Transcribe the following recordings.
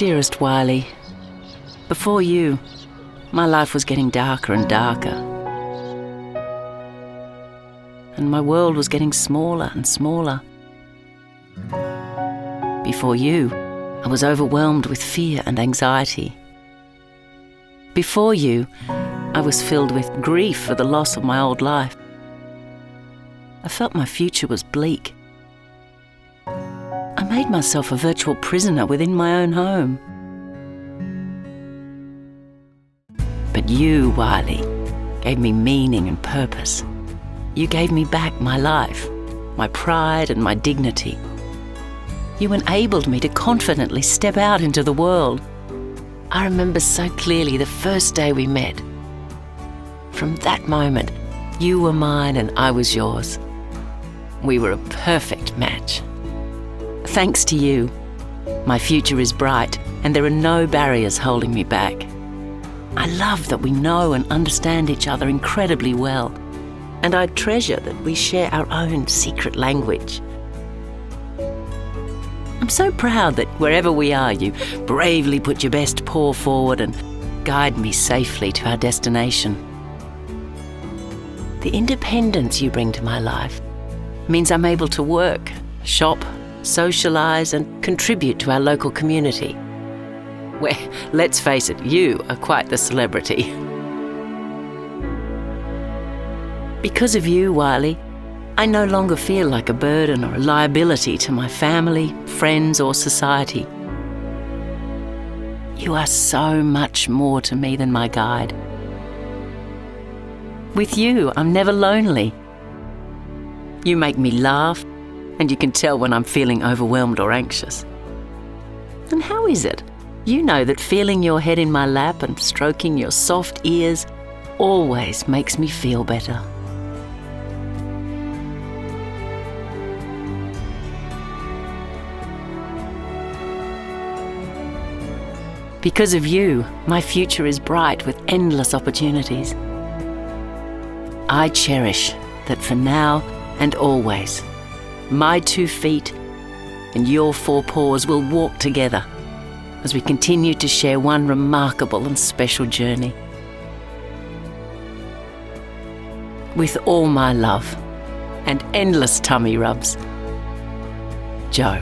Dearest Wiley, before you, my life was getting darker and darker. And my world was getting smaller and smaller. Before you, I was overwhelmed with fear and anxiety. Before you, I was filled with grief for the loss of my old life. I felt my future was bleak. I made myself a virtual prisoner within my own home. But you, Wiley, gave me meaning and purpose. You gave me back my life, my pride and my dignity. You enabled me to confidently step out into the world. I remember so clearly the first day we met. From that moment, you were mine and I was yours. We were a perfect match. Thanks to you, my future is bright and there are no barriers holding me back. I love that we know and understand each other incredibly well, and I treasure that we share our own secret language. I'm so proud that wherever we are, you bravely put your best paw forward and guide me safely to our destination. The independence you bring to my life means I'm able to work, shop, socialise and contribute to our local community, where, let's face it, you are quite the celebrity. Because of you, Wiley, I no longer feel like a burden or a liability to my family, friends or society. You are so much more to me than my guide. With you, I'm never lonely. You make me laugh, and you can tell when I'm feeling overwhelmed or anxious. And how is it? You know that feeling your head in my lap and stroking your soft ears always makes me feel better. Because of you, my future is bright with endless opportunities. I cherish that for now and always, my 2 feet and your 4 paws will walk together as we continue to share one remarkable and special journey. With all my love and endless tummy rubs, Jo.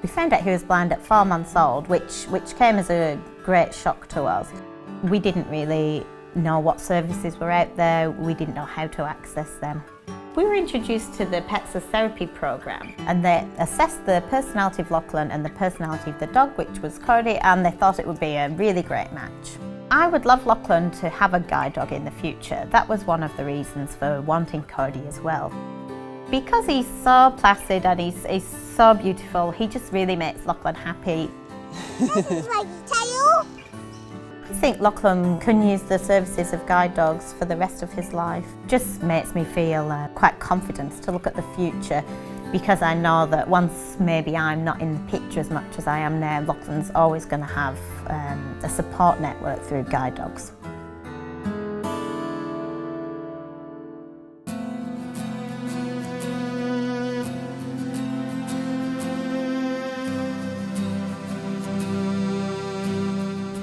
We found out he was blind at 4 months old, which came as a great shock to us. We didn't really know what services were out there, we didn't know how to access them. We were introduced to the Pets as Therapy programme, and they assessed the personality of Lachlan and the personality of the dog, which was Cody, and they thought it would be a really great match. I would love Lachlan to have a guide dog in the future. That was one of the reasons for wanting Cody as well. Because he's so placid and he's so beautiful, he just really makes Lachlan happy. I think Lachlan can use the services of guide dogs for the rest of his life. Just makes me feel quite confident to look at the future, because I know that once maybe I'm not in the picture as much as I am now, Lachlan's always going to have a support network through guide dogs.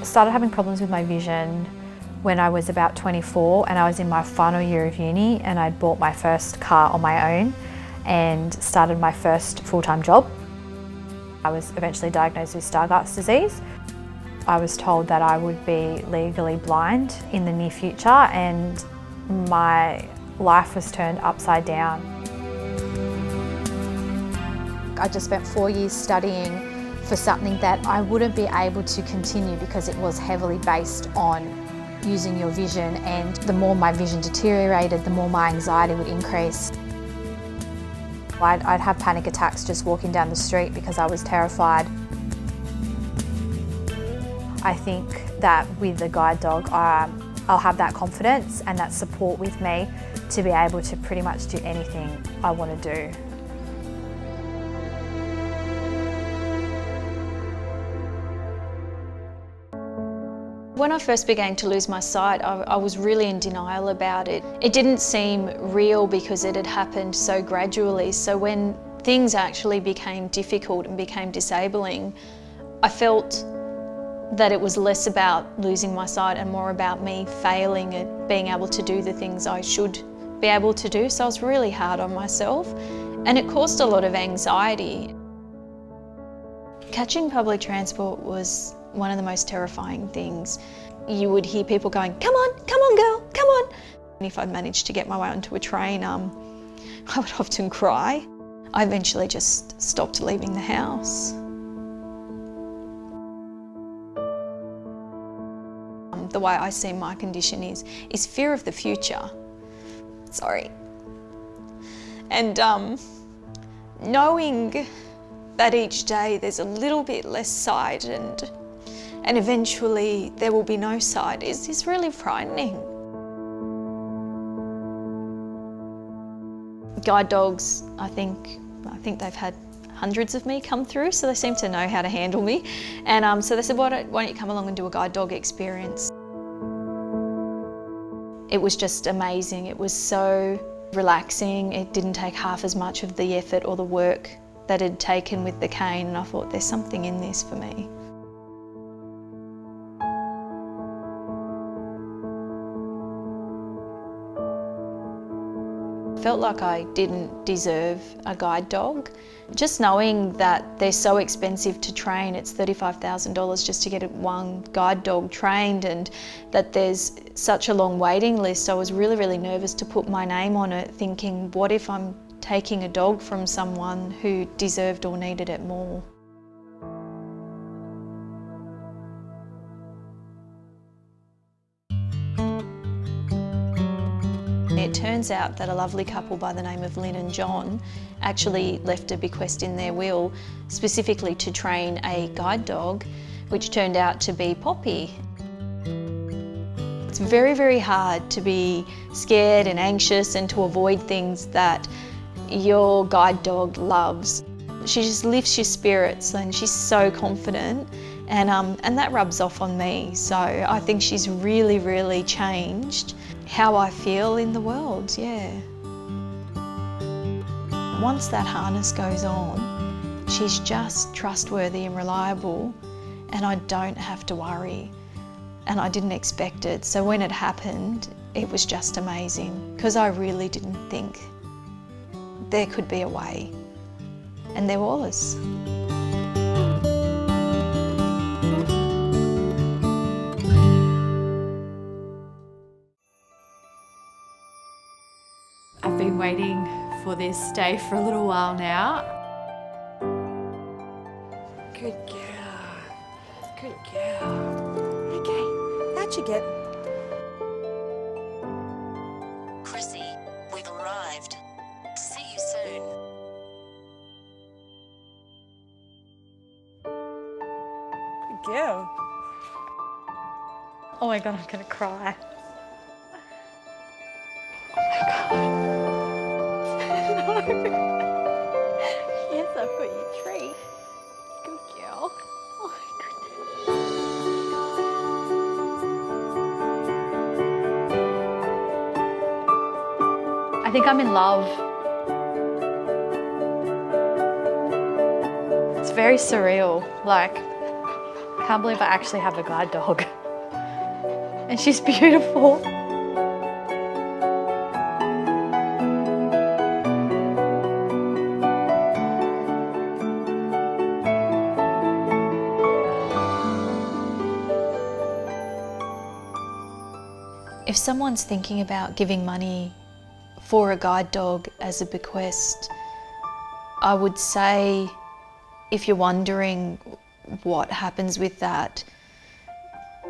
Started having problems with my vision when I was about 24, and I was in my final year of uni, and I'd bought my first car on my own and started my first full-time job. I was eventually diagnosed with Stargardt's disease. I was told that I would be legally blind in the near future, and my life was turned upside down. I just spent 4 years studying for something that I wouldn't be able to continue because it was heavily based on using your vision, and the more my vision deteriorated, the more my anxiety would increase. I'd have panic attacks just walking down the street because I was terrified. I think that with the guide dog, I'll have that confidence and that support with me to be able to pretty much do anything I want to do. When I first began to lose my sight, I was really in denial about it. It didn't seem real because it had happened so gradually. So when things actually became difficult and became disabling, I felt that it was less about losing my sight and more about me failing at being able to do the things I should be able to do. So I was really hard on myself, and it caused a lot of anxiety. Catching public transport was one of the most terrifying things. You would hear people going, come on girl, come on. And if I managed to get my way onto a train, I would often cry. I eventually just stopped leaving the house. The way I see my condition is fear of the future. Sorry. And knowing that each day there's a little bit less sight and eventually there will be no sight is really frightening. Guide dogs, I think they've had hundreds of me come through, so they seem to know how to handle me. And so they said, why don't you come along and do a guide dog experience? It was just amazing. It was so relaxing. It didn't take half as much of the effort or the work that it had taken with the cane, and I thought there's something in this for me. I felt like I didn't deserve a guide dog. Just knowing that they're so expensive to train, it's $35,000 just to get one guide dog trained, and that there's such a long waiting list, I was really, really nervous to put my name on it, thinking, what if I'm taking a dog from someone who deserved or needed it more? It turns out that a lovely couple by the name of Lynn and John actually left a bequest in their will specifically to train a guide dog, which turned out to be Poppy. It's very, very hard to be scared and anxious and to avoid things that your guide dog loves. She just lifts your spirits and she's so confident, and that rubs off on me. So I think she's really, really changed how I feel in the world, yeah. Once that harness goes on, she's just trustworthy and reliable, and I don't have to worry. And I didn't expect it, so when it happened, it was just amazing, because I really didn't think there could be a way, and there was. I've been waiting for this day for a little while now. Good girl. Good girl. Okay, that should get... Chrissy, we've arrived. See you soon. Good girl. Oh my God, I'm gonna cry. Yes, I've got your treat. Good girl. Oh my goodness. I think I'm in love. It's very surreal. Like, I can't believe I actually have a guide dog. And she's beautiful. If someone's thinking about giving money for a guide dog as a bequest, I would say, if you're wondering what happens with that,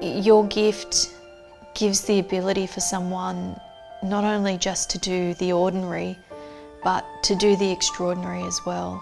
your gift gives the ability for someone not only just to do the ordinary, but to do the extraordinary as well.